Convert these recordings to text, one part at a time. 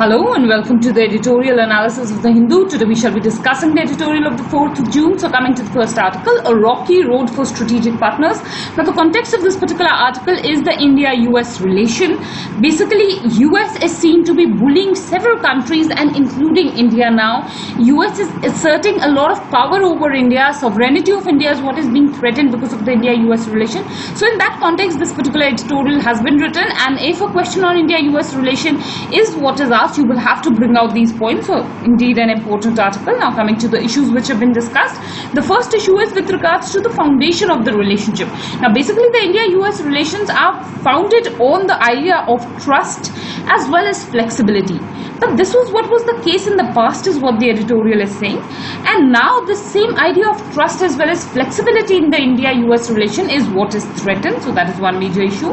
Hello and welcome to the editorial analysis of The Hindu. Today we shall be discussing the editorial of the 4th of June. So coming to the first article, a rocky road for strategic partners. Now the context of this particular article is the India-US relation. Basically, US is seen to be bullying several countries and including India now. US is asserting a lot of power over India. Sovereignty of India is what is being threatened because of the India-US relation. So in that context, this particular editorial has been written, and if a question on India-US relation is what is asked, you will have to bring out these points. So indeed an important article. Now coming to the issues which have been discussed. The first issue is with regards to the foundation of the relationship. Now basically the India-US relations are founded on the idea of trust as well as flexibility. But this was what was the case in the past is what the editorial is saying. And now the same idea of trust as well as flexibility in the India-US relation is what is threatened. So that is one major issue.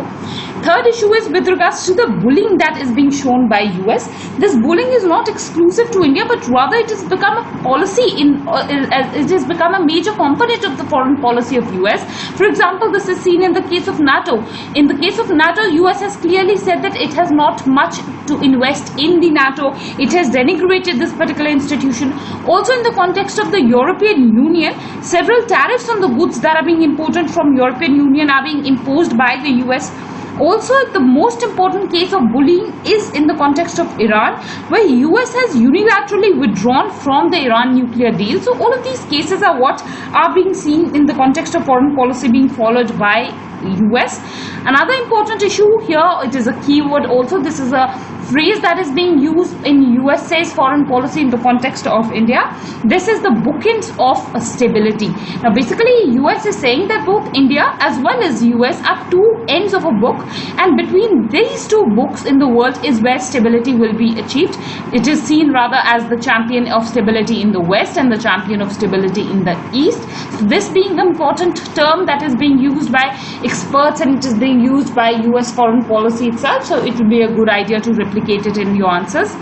Third issue is with regards to the bullying that is being shown by US. This bullying is not exclusive to India, but rather it has become a policy it has become a major component of the foreign policy of US. For example, this is seen in the case of NATO. In the case of NATO, US has clearly said that it has not much to invest in the NATO. It has denigrated this particular institution. Also in the context of the European Union, several tariffs on the goods that are being imported from European Union are being imposed by the US. Also, the most important case of bullying is in the context of Iran, where US has unilaterally withdrawn from the Iran nuclear deal. So all of these cases are what are being seen in the context of foreign policy being followed by US. Another important issue here, it is a keyword also. This is a phrase that is being used in USA's foreign policy in the context of India. This is the bookends of stability. Now basically US is saying that both India as well as US are two ends of a book, and between these two books in the world is where stability will be achieved. It is seen rather as the champion of stability in the West and the champion of stability in the East. So this being an important term that is being used by experts, and it is being used by US foreign policy itself, so it would be a good idea to replicate it in your answers.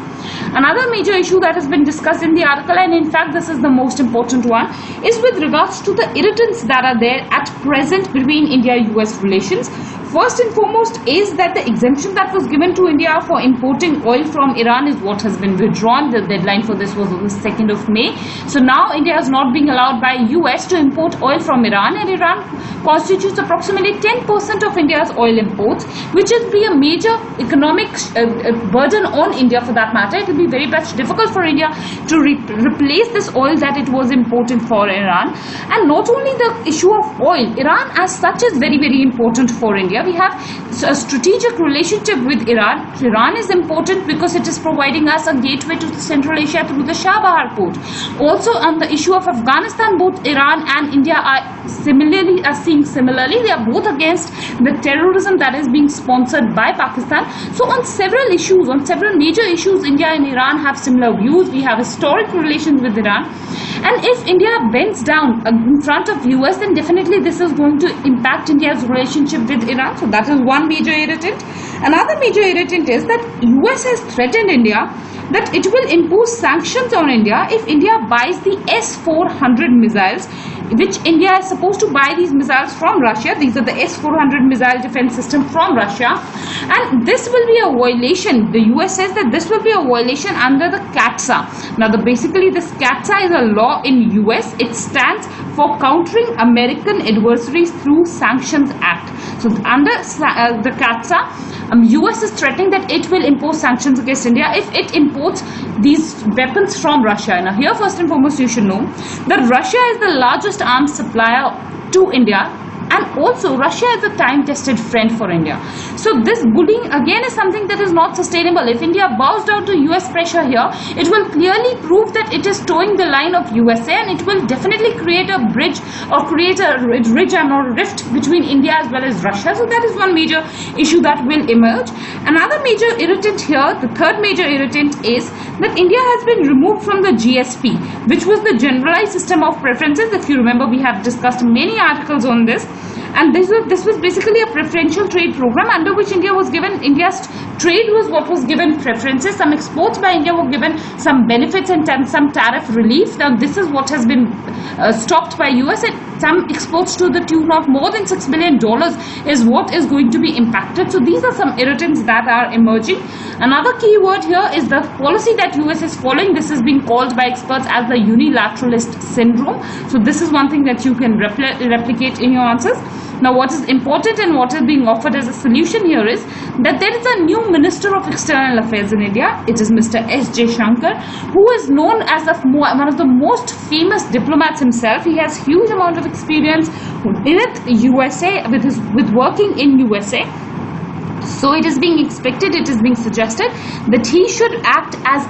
Another major issue that has been discussed in the article, and in fact this is the most important one, is with regards to the irritants that are there at present between India-US relations. First and foremost is that the exemption that was given to India for importing oil from Iran is what has been withdrawn. The deadline for this was on the 2nd of May. So now India is not being allowed by US to import oil from Iran, and Iran constitutes approximately 10% of India's oil imports, which will be a major economic burden on India for that matter. It will be very much difficult for India to replace this oil that it was imported for Iran. And not only the issue of oil, Iran as such is very, very important for India. We have a strategic relationship with Iran. Iran is important because it is providing us a gateway to Central Asia through the Shah Bahar port. Also on the issue of Afghanistan, both Iran and India are seeing similarly. They are both against the terrorism that is being sponsored by Pakistan. So on several issues, on several major issues, India and Iran have similar views. We have historic relations with Iran. And if India bends down in front of US, then definitely this is going to impact India's relationship with Iran. So that is one major irritant. Another major irritant is that US has threatened India that it will impose sanctions on India if India buys the S-400 missiles, which India is supposed to buy these missiles from Russia. These are the S-400 missile defense system from Russia, and this will be a violation. The US says that this will be a violation under the CAATSA. Now basically this CAATSA is a law in US. It stands for Countering American Adversaries Through Sanctions Act. So under the CAATSA, US is threatening that it will impose sanctions against India if it imports these weapons from Russia. Now here first and foremost you should know that Russia is the largest arms supplier to India, and also Russia is a time-tested friend for India. So this bullying again is something that is not sustainable. If India bows down to US pressure here, it will clearly prove that it is towing the line of USA, and it will definitely create a bridge or create a ridge or rift between India as well as Russia. So that is one major issue that will emerge. Another major irritant here, the third major irritant, is that India has been removed from the GSP, which was the generalized system of preferences. If you remember, we have discussed many articles on this. And this was basically a preferential trade program under which India was given India's Trade was what was given preferences. Some exports by India were given some benefits and some tariff relief. Now this is what has been stopped by US. Some exports to the tune of more than $6 billion is what is going to be impacted. So these are some irritants that are emerging. Another key word here is the policy that US is following. This is being called by experts as the unilateralist syndrome. So this is one thing that you can replicate in your answers. Now what is important and what is being offered as a solution here is that there is a new Minister of External Affairs in India. It is Mr. S. Jaishankar, who is known as one of the most famous diplomats himself. He has huge amount of experience with USA, with working in USA. So it is being expected, it is being suggested that he should act as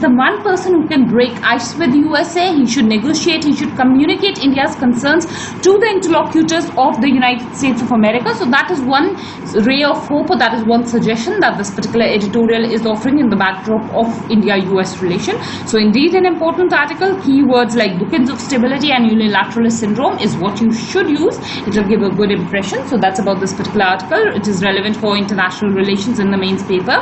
the one person who can break ice with USA. He should negotiate, he should communicate India's concerns to the interlocutors of the United States of America. So that is one ray of hope, or that is one suggestion that this particular editorial is offering in the backdrop of India-US relation. So indeed an important article. Keywords like bookends of stability and unilateralist syndrome is what you should use. It will give a good impression. So that's about this particular article. It is relevant for international relations in the mains paper.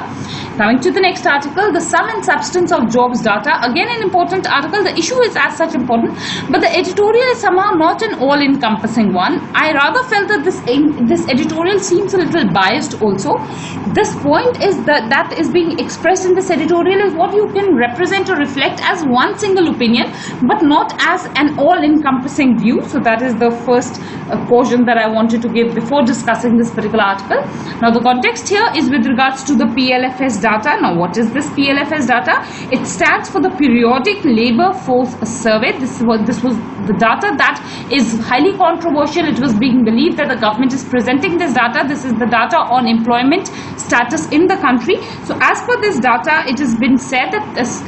Coming to the next article, the sum and substance of jobs data. Again an important article. The issue is as such important, but the editorial is somehow not an all-encompassing one. I rather felt that this editorial seems a little biased also. This point is that is being expressed in this editorial is what you can represent or reflect as one single opinion, but not as an all-encompassing view. So that is the first caution that I wanted to give before discussing this particular article. Now the context here is with regards to the PLFS data. Now what is this PLFS data? It stands for the Periodic Labour Force Survey. This was the data that is highly controversial. It was being believed that the government is presenting this data. This is the data on employment status in the country. So as per this data, it has been said that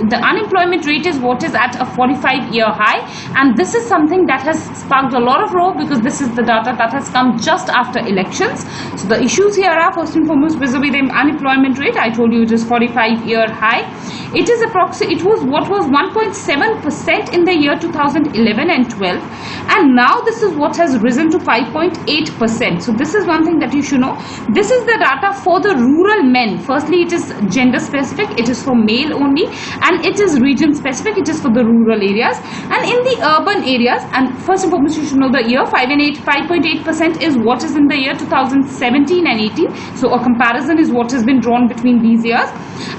the unemployment rate is what is at a 45-year high, and this is something that has sparked a lot of row because this is the data that has come just after elections. So the issues here are first and foremost vis-a-vis the unemployment rate. I told you it is 45-year high. It was what was 1.7% in the year 2011 and 12, and now this is what has risen to 5.8%. So this is one thing that you should know. This is the data for the rural men. Firstly, it is gender specific, it is for male only, and it is region specific, it is for the rural areas. And in the urban areas, and first and foremost you should know the year 5.8% is what is in the year 2017 and 18. So a comparison is what has been drawn between these years.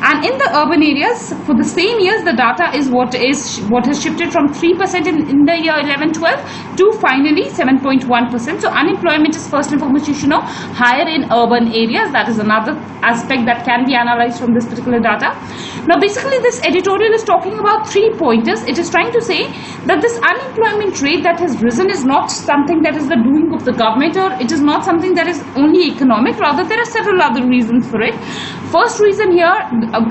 And in the urban areas for the same years, the data is what has shifted from 3% in the year 11-12 to finally 7.1%. So unemployment is first and foremost you should know higher in urban areas. That is another aspect that can be analyzed from this particular data. Now basically this editorial is talking about 3 pointers. It is trying to say that this unemployment rate that has risen is not something that is the doing of the government, or it is not something that is only economic. Rather there are several other reasons for it. First reason here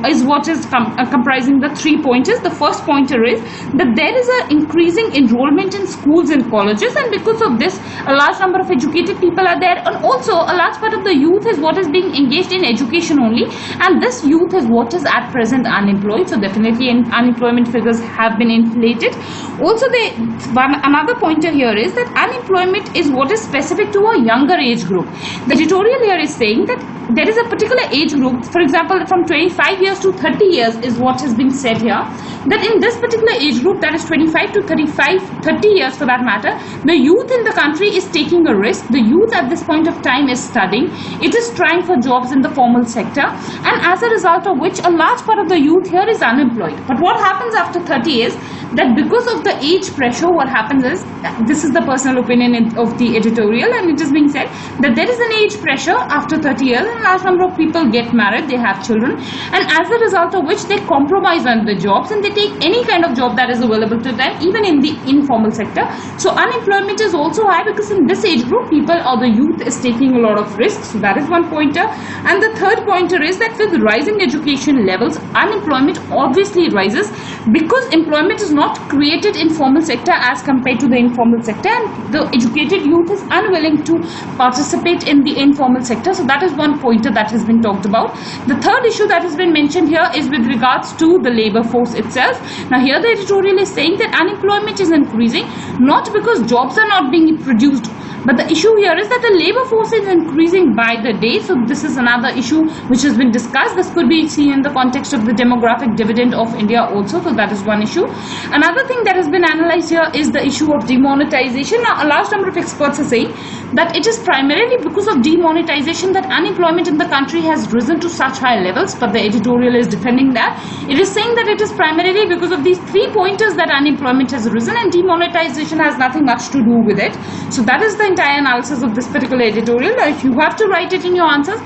is what is comprising the 3 pointers. The first pointer is that there is an increasing enrollment in schools and colleges, and because of this a large number of educated people are there, and also a large part of the youth is what is being engaged in education only, and this youth is what is at present unemployed. So definitely unemployment figures have been inflated. Also another pointer here is that unemployment is what is specific to a younger age group. The editorial here is saying that there is a particular age group, for example from 25 years to 30 years is what has been said here, that in this particular age group, that is 25 to 30 years for that matter, the youth in the country is taking a risk. The youth at this point of time is studying, it is trying for jobs in the formal sector, and as a result of which a large part of the youth here is unemployed. But what happens after 30 is that because of the age pressure, what happens is, this is the personal opinion of the editorial, and it is being said that there is an age pressure after 30 years, and a large number of people get married, they have children, and as a result of which they compromise on the jobs and they take any kind of job that is available to them, even in the informal sector. So unemployment is also high because in this age group, people or the youth is taking a lot of risks. So that is one pointer. And the third pointer is that with rising education levels, unemployment obviously rises because employment is not created in formal sector as compared to the informal sector, and the educated youth is unwilling to participate in the informal sector. So that is one pointer that has been talked about. The third issue that has been mentioned here is with regards to the labor force itself. Now here the editorial is saying that unemployment is increasing not because jobs are not being produced, But the issue here is that the labor force is increasing by the day. So this is another issue which has been discussed. This could be seen in the context of the demographic dividend of India also. So that is one issue. Another thing that has been analyzed here is the issue of demonetization. Now, a large number of experts are saying that it is primarily because of demonetization that unemployment in the country has risen to such high levels, but the editorial is defending that. It is saying that it is primarily because of these 3 pointers that unemployment has risen, and demonetization has nothing much to do with it. So that is the entire analysis of this particular editorial. If you have to write it in your answers,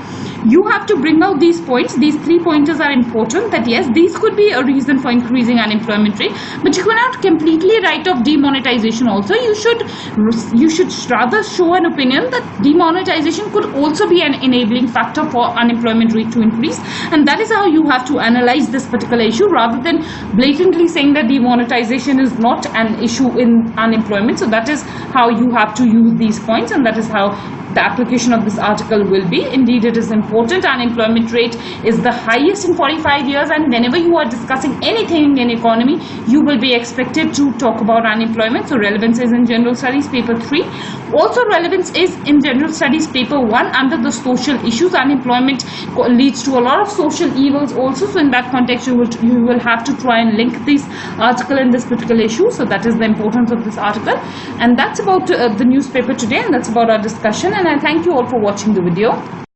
you have to bring out these points. These 3 pointers are important, that yes, these could be a reason for increasing unemployment rate, but you cannot completely write off demonetization also. You should rather show an opinion that demonetization could also be an enabling factor for unemployment rate to increase, and that is how you have to analyze this particular issue, rather than blatantly saying that demonetization is not an issue in unemployment. So that is how you have to use these points, and that is how the application of this article will be. Indeed, it is important. Unemployment rate is the highest in 45 years, and whenever you are discussing anything in economy, you will be expected to talk about unemployment. So relevance is in General Studies paper 3. Also relevance is in General Studies paper 1 under the social issues. Unemployment leads to a lot of social evils also. So in that context, you will have to try and link this article in this particular issue. So that is the importance of this article. And that's about the newspaper today, and that's about our discussion. And I thank you all for watching the video.